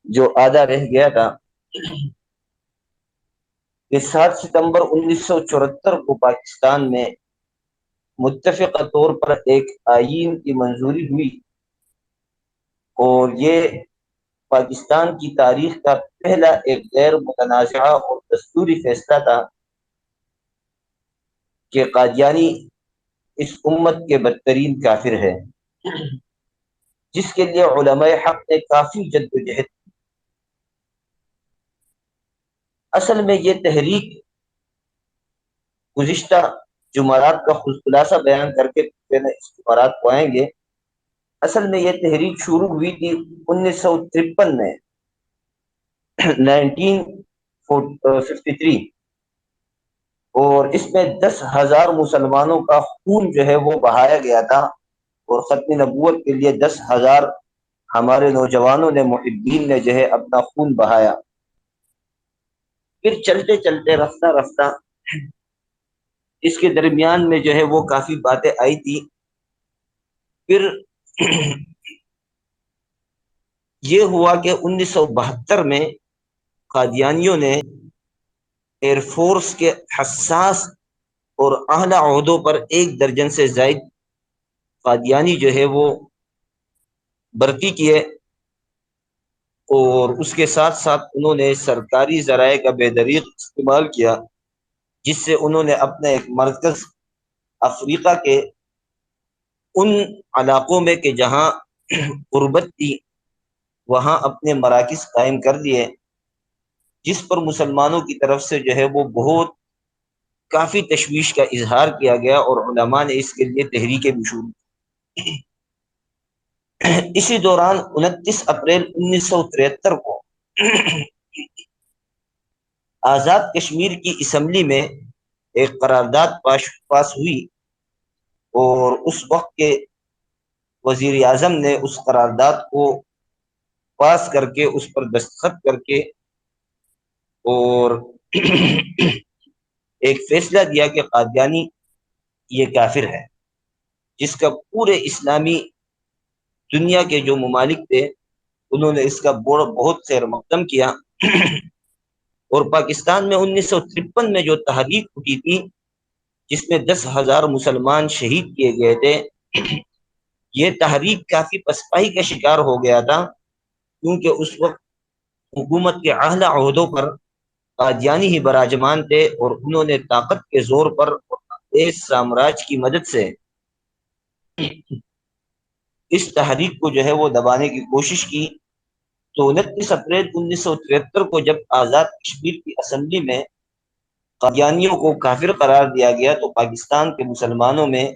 جو آدھا رہ گیا تھا، کہ 7 ستمبر 1974 کو پاکستان میں متفقہ طور پر ایک آئین کی منظوری ہوئی، اور یہ پاکستان کی تاریخ کا پہلا ایک غیر متنازعہ اور دستوری فیصلہ تھا کہ قادیانی اس امت کے بدترین کافر ہے، جس کے لیے علماء حق نے کافی جدوجہد کی۔ اصل میں یہ تحریک، گزشتہ جمعرات کا خلاصہ بیان کر کے اس جمعرات کو آئیں گے، اصل میں یہ تحریک شروع ہوئی تھی 1953 میں، 1953، اور اس میں 10,000 مسلمانوں کا خون جو ہے وہ بہایا گیا تھا، اور ختم نبوت کے لیے 10,000 ہمارے نوجوانوں نے، محبین نے جو ہے اپنا خون بہایا۔ پھر چلتے چلتے رفتہ رفتہ اس کے درمیان میں جو ہے وہ کافی باتیں آئی تھی۔ پھر یہ ہوا کہ 1972 میں قادیانیوں نے ایئر فورس کے حساس اور اعلی عہدوں پر 1 درجن سے زائد قادیانی جو ہے وہ بھرتی کیے، اور اس کے ساتھ ساتھ انہوں نے سرکاری ذرائع کا بے دریغ استعمال کیا، جس سے انہوں نے اپنا ایک مرکز افریقہ کے ان علاقوں میں کہ جہاں غربت تھی وہاں اپنے مراکز قائم کر دیے، جس پر مسلمانوں کی طرف سے جو ہے وہ بہت کافی تشویش کا اظہار کیا گیا، اور علماء نے اس کے لیے تحریکیں بھی شروع کی۔ اسی دوران 29 اپریل 1973 کو آزاد کشمیر کی اسمبلی میں ایک قرارداد پاس ہوئی، اور اس وقت کے وزیر اعظم نے اس قرارداد کو پاس کر کے اس پر دستخط کر کے اور ایک فیصلہ دیا کہ قادیانی یہ کافر ہے، جس کا پورے اسلامی دنیا کے جو ممالک تھے انہوں نے اس کا بہت خیر مقدم کیا۔ اور پاکستان میں 1953 میں جو تحریک اٹھی تھی جس میں 10,000 مسلمان شہید کیے گئے تھے، یہ تحریک کافی پسپائی کا شکار ہو گیا تھا، کیونکہ اس وقت حکومت کے اعلی عہدوں پر قادیانی ہی براجمان تھے، اور انہوں نے طاقت کے زور پر اس سامراج کی مدد سے اس تحریک کو جو ہے وہ دبانے کی کوشش کی۔ تو 29 اپریل 1973 کو جب آزاد کشمیر کی اسمبلی میں قادیانیوں کو کافر قرار دیا گیا، تو پاکستان کے مسلمانوں میں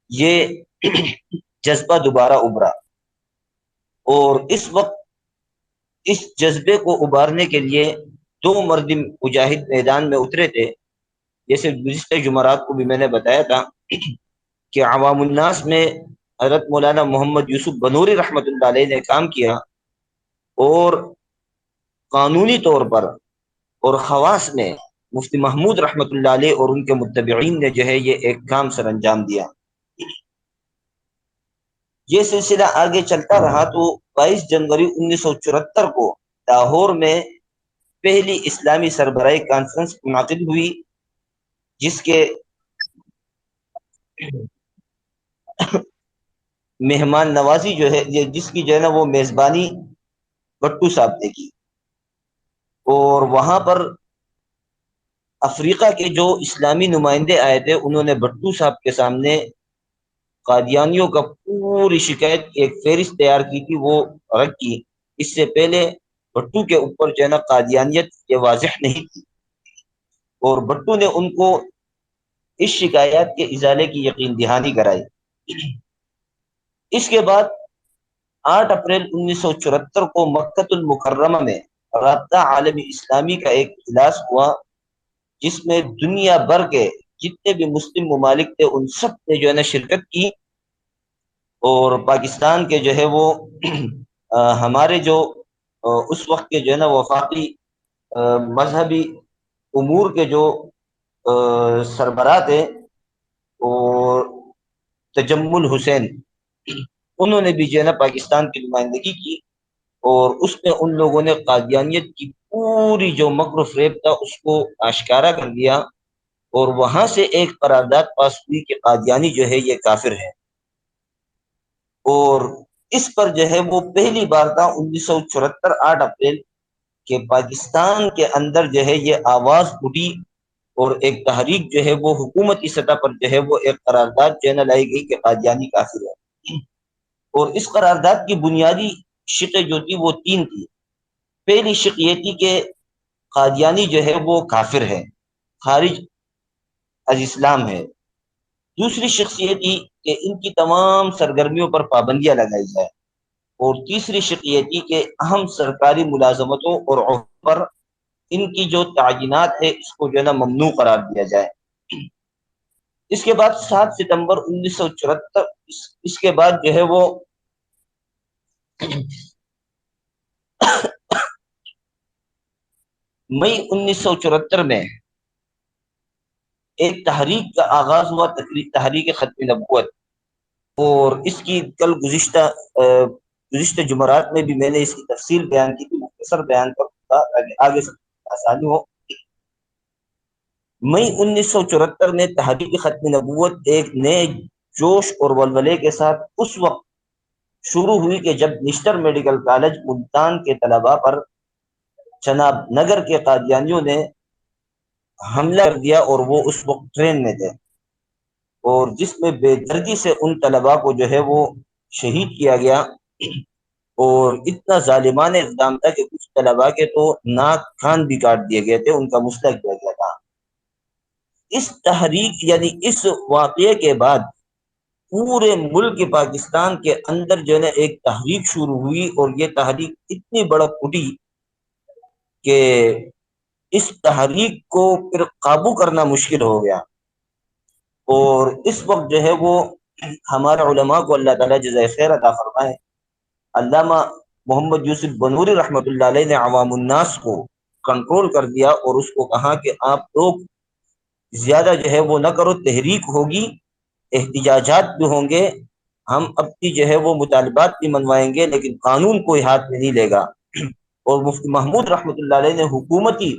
یہ جذبہ دوبارہ ابھرا، اور اس وقت اس جذبے کو ابھارنے کے لیے 2 مرد مجاہد میدان میں اترے تھے۔ جیسے گزشتہ جمعرات کو بھی میں نے بتایا تھا کہ عوام الناس میں حضرت مولانا محمد یوسف بنوری رحمۃ اللہ علیہ نے کام کیا، اور قانونی طور پر اور خواص میں مفتی محمود رحمۃ اللہ علیہ اور ان کے متبعین نے جو ہے یہ ایک کام سر انجام دیا۔ یہ سلسلہ آگے چلتا رہا تو 22 جنوری 1974 کو لاہور میں پہلی اسلامی سربراہی کانفرنس منعقد ہوئی، جس کے مہمان نوازی جو ہے جس کی جو ہے نا وہ میزبانی بٹو صاحب نے کی، اور وہاں پر افریقہ کے جو اسلامی نمائندے آئے تھے انہوں نے بٹو صاحب کے سامنے قادیانیوں کا پوری شکایت کی ایک فہرست تیار کی تھی، وہ رکھ کی۔ اس سے پہلے بٹو کے اوپر جو ہے نا قادیانیت یہ واضح نہیں تھی، اور بٹو نے ان کو اس شکایات کے ازالے کی یقین دہانی کرائی۔ اس کے بعد 8 اپریل 1974 کو مکۃ المکرمہ میں رابطہ عالمی اسلامی کا ایک اجلاس ہوا، جس میں دنیا بھر کے جتنے بھی مسلم ممالک تھے ان سب نے جو ہے نا شرکت کی، اور پاکستان کے جو ہے وہ ہمارے جو اس وقت کے جو ہے نا وفاقی مذہبی امور کے جو سربراہ تھے، اور تجمل حسین، انہوں نے بھی جو ہے نا پاکستان کی نمائندگی کی، اور اس میں ان لوگوں نے قادیانیت کی پوری جو مکر و فریب تھا اس کو آشکارا کر دیا، اور وہاں سے ایک قرارداد پاس ہوئی کہ قادیانی جو ہے یہ کافر ہے۔ اور اس پر جو ہے وہ پہلی بار تھا 1974 8 اپریل کہ پاکستان کے اندر جو ہے یہ آواز اٹھی، اور ایک تحریک جو ہے وہ حکومتی سطح پر جو ہے وہ ایک قرارداد جو ہے نہ لائی گئی کہ قادیانی کافر ہے۔ اور اس قرارداد کی بنیادی شقیں جو تھی وہ تین تھی۔ پہلی شق یہ تھی کہ قادیانی جو ہے وہ کافر ہے، خارج از اسلام ہے۔ دوسری شق یہ تھی کہ ان کی تمام سرگرمیوں پر پابندیاں لگائی جائے، اور تیسری شق یہ تھی کہ اہم سرکاری ملازمتوں اور عہدوں پر ان کی جو تعینات ہے اس کو جو ہے نا ممنوع قرار دیا جائے۔ اس کے بعد 7 ستمبر 1974 اس کے بعد جو ہے وہ مئی 1974 میں ایک تحریک کا آغاز ہوا، تحریک ختم نبوت، اور اس کی کل گزشتہ جمعرات میں بھی میں نے اس کی تفصیل بیان کی تھی، مختصر بیان پر آگے سے آسانی ہو۔ مئی 1974 میں تحریک ختم نبوت ایک نئے جوش اور ولولے کے ساتھ اس وقت شروع ہوئی کہ جب نشتر میڈیکل کالج ملتان کے طلباء پر چناب نگر کے قادیانیوں نے حملہ کر دیا، اور وہ اس وقت ٹرین میں تھے، اور جس میں بے دردی سے ان طلباء کو جو ہے وہ شہید کیا گیا، اور اتنا ظالمانہ اقدام تھا کہ کچھ طلباء کے تو ناک کان بھی کاٹ دیے گئے تھے، ان کا مسئلہ کیا گیا تھا۔ اس تحریک یعنی اس واقعے کے بعد پورے ملک پاکستان کے اندر جو ہے ایک تحریک شروع ہوئی، اور یہ تحریک اتنی بڑا پھوٹی کہ اس تحریک کو پھر قابو کرنا مشکل ہو گیا۔ اور اس وقت جو ہے وہ ہمارے علماء کو اللہ تعالیٰ جزائے خیر عطا فرمائے، علامہ محمد یوسف بنوری رحمۃ اللہ علیہ نے عوام الناس کو کنٹرول کر دیا، اور اس کو کہا کہ آپ لوگ زیادہ جو ہے وہ نہ کرو، تحریک ہوگی، احتجاجات بھی ہوں گے، ہم اپنی جو ہے وہ مطالبات بھی منوائیں گے، لیکن قانون کوئی ہاتھ میں نہیں لے گا۔ اور مفتی محمود رحمۃ اللہ علیہ نے حکومتی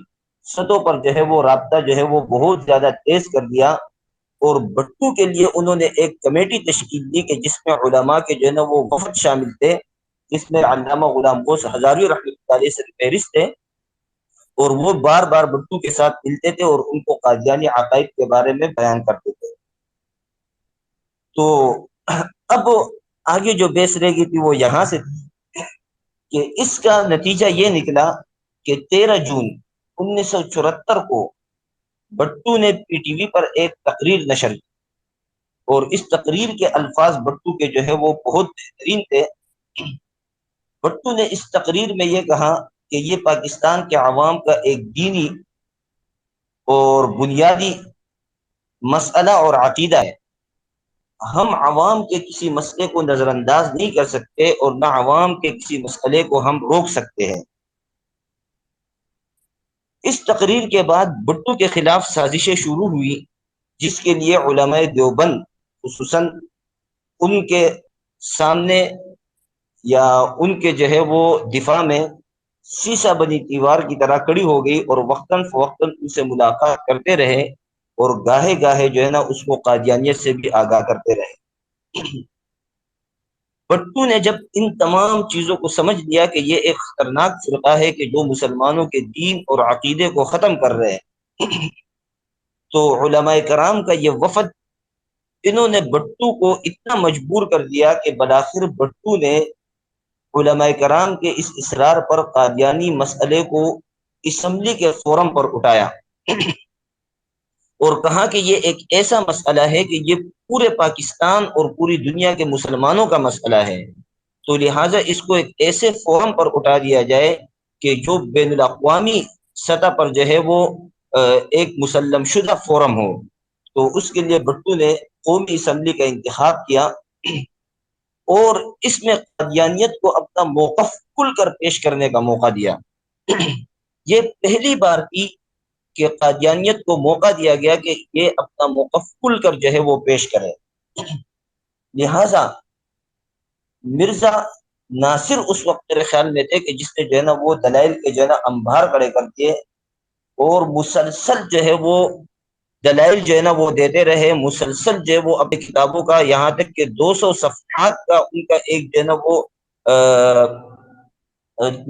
سطح پر جو ہے وہ رابطہ جو ہے وہ بہت زیادہ تیز کر دیا، اور بٹو کے لیے انہوں نے ایک کمیٹی تشکیل دی کہ جس میں علماء کے جو ہے نا وہ وفد شامل تھے، جس میں علامہ غلام غوث ہزاروی رحمۃ اللہ علیہ سے فہرست تھے، اور وہ بار بار بٹو کے ساتھ ملتے تھے اور ان کو قادیانی عقائد کے بارے میں بیان کرتے تھے۔ تو اب آگے جو بحث رہ گئی تھی وہ یہاں سے تھی کہ اس کا نتیجہ یہ نکلا کہ 13 جون 1974 کو بٹو نے پی ٹی وی پر ایک تقریر نشر کی، اور اس تقریر کے الفاظ بٹو کے جو ہے وہ بہت بہترین تھے۔ بٹو نے اس تقریر میں یہ کہا کہ یہ پاکستان کے عوام کا ایک دینی اور بنیادی مسئلہ اور عقیدہ ہے، ہم عوام کے کسی مسئلے کو نظر انداز نہیں کر سکتے، اور نہ عوام کے کسی مسئلے کو ہم روک سکتے ہیں۔ اس تقریر کے بعد بٹو کے خلاف سازشیں شروع ہوئی، جس کے لیے علماء دیوبند خصوصاً ان کے سامنے یا ان کے جو ہے وہ دفاع میں شیشہ بنی دیوار کی طرح کڑی ہو گئی، اور وقتاً فوقتاً ان سے ملاقات کرتے رہے، اور گاہے گاہے جو ہے نا اس کو قادیانیت سے بھی آگاہ کرتے رہے۔ بٹو نے جب ان تمام چیزوں کو سمجھ لیا کہ یہ ایک خطرناک فرقہ ہے کہ جو مسلمانوں کے دین اور عقیدے کو ختم کر رہے ہیں، تو علماء کرام کا یہ وفد انہوں نے بٹو کو اتنا مجبور کر دیا کہ بالآخر بٹو نے علماء کرام کے اس اصرار پر قادیانی مسئلے کو اسمبلی کے فورم پر اٹھایا، اور کہا کہ یہ ایک ایسا مسئلہ ہے کہ یہ پورے پاکستان اور پوری دنیا کے مسلمانوں کا مسئلہ ہے، تو لہٰذا اس کو ایک ایسے فورم پر اٹھا دیا جائے کہ جو بین الاقوامی سطح پر جو ہے وہ ایک مسلم شدہ فورم ہو۔ تو اس کے لیے بٹو نے قومی اسمبلی کا انتخاب کیا، اور اس میں قادیانیت کو اپنا موقف کھل کر پیش کرنے کا موقع دیا۔ یہ پہلی بار تھی کہ قادیانیت کو موقع دیا گیا کہ یہ اپنا موقف کھل کر جو ہے وہ پیش کرے۔ لہذا مرزا ناصر اس وقت میرے خیال میں تھے کہ جس نے جو ہے نا وہ دلائل کے جو ہے نا انبار کھڑے کر دیے اور مسلسل جو ہے وہ دلائل جو ہے نا وہ دیتے رہے، مسلسل جو ہے وہ اپنی کتابوں کا، یہاں تک کہ 200 صفحات کا ان کا ایک جو ہے نا وہ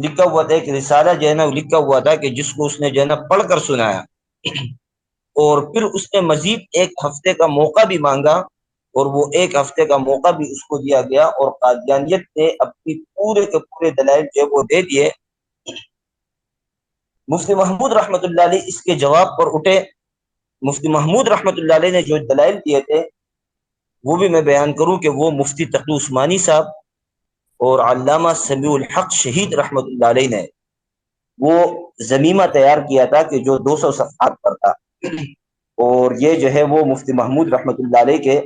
لکھا ہوا تھا، ایک رسالہ جو ہے نا لکھا ہوا تھا کہ جس کو اس نے جو ہے نا پڑھ کر سنایا، اور پھر اس نے مزید ایک ہفتے کا موقع بھی مانگا اور وہ ایک ہفتے کا موقع بھی اس کو دیا گیا، اور قادیانیت نے اپنی پورے کے پورے دلائل جو وہ دے دیے۔ مفتی محمود رحمت اللہ علیہ اس کے جواب پر اٹھے۔ مفتی محمود رحمت اللہ علیہ نے جو دلائل دیے تھے وہ بھی میں بیان کروں کہ وہ مفتی تقی عثمانی صاحب اور علامہ سمیع الحق شہید رحمت اللہ علیہ نے وہ زمیمہ تیار کیا تھا کہ جو 200 صفحات پر تھا، اور یہ جو ہے وہ مفتی محمود رحمت اللہ علیہ کے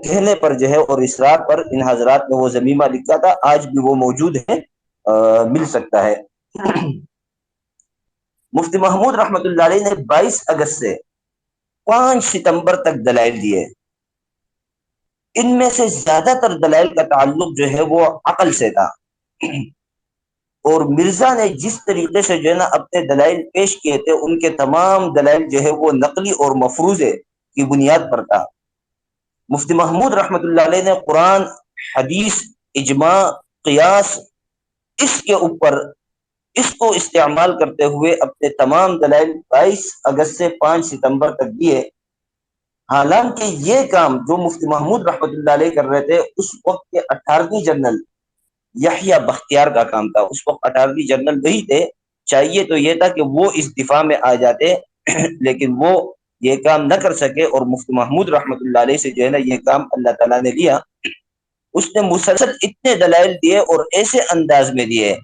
کہنے پر جو ہے اور اصرار پر ان حضرات نے وہ زمیمہ لکھا تھا، آج بھی وہ موجود ہے، مل سکتا ہے۔ مفتی محمود رحمت اللہ علیہ نے 22 اگست سے 5 ستمبر تک دلائل دیے۔ ان میں سے زیادہ تر دلائل کا تعلق جو ہے وہ عقل سے تھا، اور مرزا نے جس طریقے سے جو ہے نا اپنے دلائل پیش کیے تھے ان کے تمام دلائل جو ہے وہ نقلی اور مفروضے کی بنیاد پر تھا۔ مفتی محمود رحمت اللہ علیہ نے قرآن، حدیث، اجماع، قیاس، اس کے اوپر اس کو استعمال کرتے ہوئے اپنے تمام دلائل 22 اگست سے 5 ستمبر تک دیے۔ حالانکہ یہ کام جو مفتی محمود رحمت اللہ علیہ کر رہے تھے اس وقت کے 18ویں جنرل یحییٰ بختیار کا کام تھا۔ اس وقت 18ویں جنرل وہی تھے، چاہیے تو یہ تھا کہ وہ اس دفاع میں آ جاتے لیکن وہ یہ کام نہ کر سکے، اور مفتی محمود رحمت اللہ علیہ سے جو ہے نا یہ کام اللہ تعالیٰ نے لیا۔ اس نے مسلسل اتنے دلائل دیے اور ایسے انداز میں دیے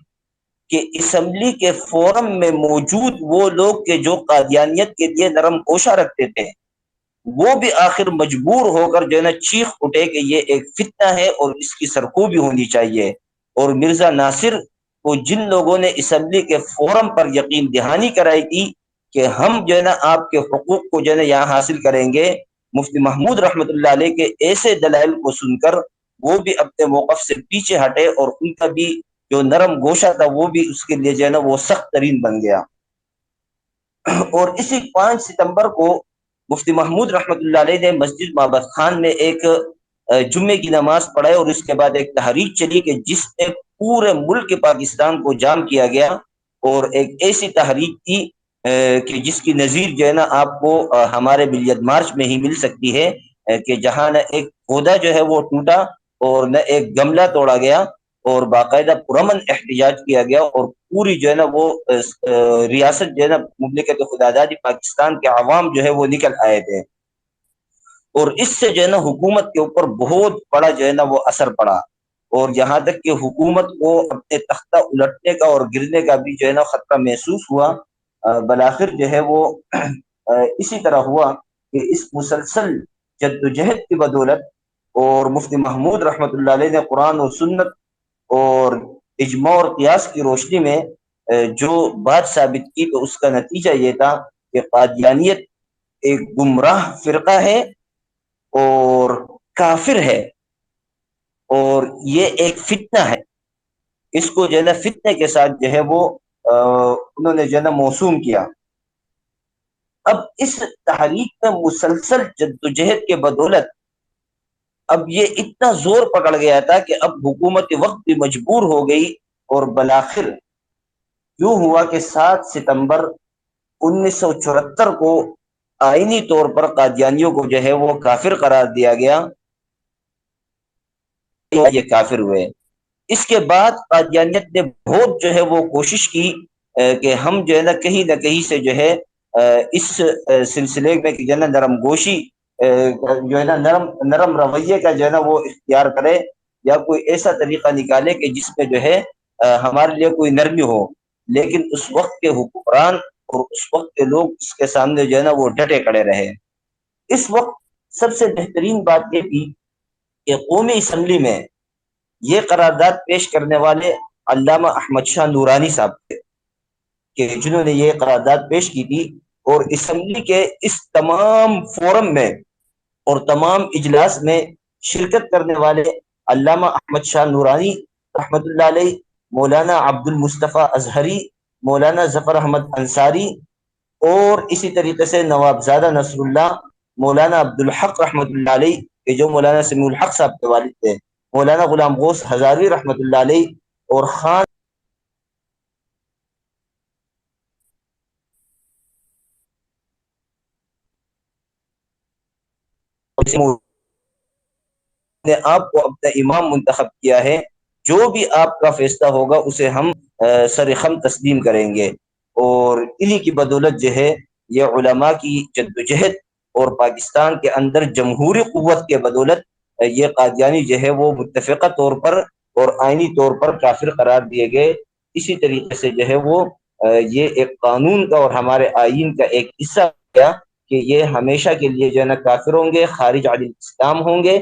کہ اسمبلی کے فورم میں موجود وہ لوگ کہ جو قادیانیت کے لیے نرم گوشہ رکھتے تھے وہ بھی آخر مجبور ہو کر جو ہے نا چیخ اٹھے کہ یہ ایک فتنہ ہے اور اس کی سرکوبی ہونی چاہیے۔ اور مرزا ناصر کو جن لوگوں نے اسمبلی کے فورم پر یقین دہانی کرائی تھی کہ ہم جو ہے نا آپ کے حقوق کو جو ہے نا یہاں حاصل کریں گے، مفتی محمود رحمت اللہ علیہ کے ایسے دلائل کو سن کر وہ بھی اپنے موقف سے پیچھے ہٹے، اور ان کا بھی جو نرم گوشہ تھا وہ بھی اس کے لیے جو ہے نا وہ سخت ترین بن گیا۔ اور اسی 5 ستمبر کو مفتی محمود رحمت اللہ علیہ نے مسجد معبد خان میں ایک جمعے کی نماز پڑھائی، اور اس کے بعد ایک تحریک چلی کہ جس میں پورے ملک پاکستان کو جام کیا گیا، اور ایک ایسی تحریک تھی کہ جس کی نظیر جو ہے نا آپ کو ہمارے ملیت مارچ میں ہی مل سکتی ہے، کہ جہاں نہ ایک پودا جو ہے وہ ٹوٹا اور نہ ایک گملہ توڑا گیا، اور باقاعدہ پرامن احتجاج کیا گیا، اور پوری جو ہے نا وہ ریاست جو ہے نا مملکت خدا دادی پاکستان کے عوام جو ہے وہ نکل آئے تھے، اور اس سے جو ہے نا حکومت کے اوپر بہت بڑا جو ہے نا وہ اثر پڑا، اور یہاں تک کہ حکومت کو اپنے تختہ الٹنے کا اور گرنے کا بھی جو ہے نا خطرہ محسوس ہوا۔ بالآخر جو ہے وہ اسی طرح ہوا کہ اس مسلسل جدوجہد کی بدولت اور مفتی محمود رحمت اللہ علیہ نے قرآن و سنت اور اجماع اور قیاس کی روشنی میں جو بات ثابت کی، تو اس کا نتیجہ یہ تھا کہ قادیانیت ایک گمراہ فرقہ ہے اور کافر ہے، اور یہ ایک فتنہ ہے۔ اس کو جو ہے نا فتنے کے ساتھ جو ہے وہ انہوں نے جو ہے نا موسوم کیا۔ اب اس تحریک میں مسلسل جدوجہد کے بدولت اب یہ اتنا زور پکڑ گیا تھا کہ اب حکومت وقت بھی مجبور ہو گئی، اور بالآخر یوں ہوا کہ 7 ستمبر 1974 کو آئینی طور پر قادیانیوں کو جو ہے وہ کافر قرار دیا گیا، یہ کافر ہوئے۔ اس کے بعد قادیانیت نے بہت جو ہے وہ کوشش کی کہ ہم جو ہے نا کہیں سے جو ہے اس سلسلے میں جو ہے نا نرم گوشی جو ہے نا نرم رویے کا جو ہے نا وہ اختیار کرے، یا کوئی ایسا طریقہ نکالے کہ جس میں جو ہے ہمارے لیے کوئی نرمی ہو، لیکن اس وقت کے حکمران اور اس وقت کے لوگ اس کے سامنے جو ہے نا وہ ڈٹے کھڑے رہے۔ اس وقت سب سے بہترین بات یہ تھی کہ قومی اسمبلی میں یہ قرارداد پیش کرنے والے علامہ احمد شاہ نورانی صاحب تھے، کہ جنہوں نے یہ قرارداد پیش کی تھی، اور اسمبلی کے اس تمام فورم میں اور تمام اجلاس میں شرکت کرنے والے علامہ احمد شاہ نورانی رحمۃ اللہ علیہ، مولانا عبد المصطفیٰ اظہری، مولانا ظفر احمد انصاری، اور اسی طریقے سے نوابزادہ نصر اللہ، مولانا عبد الحق رحمۃ اللہ علیہ کہ جو مولانا سمیع الحق صاحب کے والد تھے، مولانا غلام غوث ہزاروی رحمۃ اللہ علیہ، اور خان نے آپ کو اپنا امام منتخب کیا ہے، جو بھی آپ کا فیصلہ ہوگا اسے ہم سر خم تسلیم کریں گے، اور انہی کی بدولت جو ہے یہ علماء کی جدوجہد اور پاکستان کے اندر جمہوری قوت کے بدولت یہ قادیانی جو ہے وہ متفقہ طور پر اور آئینی طور پر کافر قرار دیے گئے۔ اسی طریقے سے جو ہے وہ یہ ایک قانون کا اور ہمارے آئین کا ایک حصہ کیا کہ یہ ہمیشہ کے لیے جو ہے نا کافر ہوں گے، خارج عن الاسلام ہوں گے،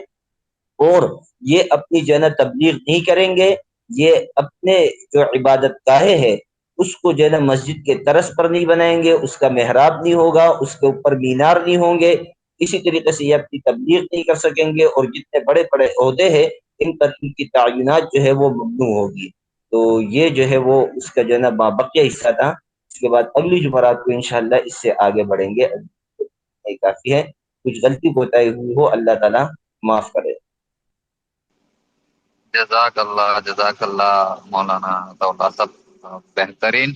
اور یہ اپنی جو ہے نا تبلیغ نہیں کریں گے، یہ اپنے جو عبادت گاہیں ہے اس کو جو ہے نا مسجد کے طرز پر نہیں بنائیں گے، اس کا محراب نہیں ہوگا، اس کے اوپر مینار نہیں ہوں گے، اسی طریقے سے یہ اپنی تبلیغ نہیں کر سکیں گے، اور جتنے بڑے بڑے عہدے ہیں ان پر ان کی تعینات جو ہے وہ ممنوع ہوگی۔ تو یہ جو ہے وہ اس کا جو ہے نا بقیہ حصہ تھا۔ اس کے بعد اگلی جمعرات کو انشاءاللہ اس سے آگے بڑھیں گے۔ کافی ہے، کچھ غلطی کوتاہی ہوئی ہو اللہ تعالیٰ معاف کرے۔ جزاک اللہ مولانا صاحب، بہترین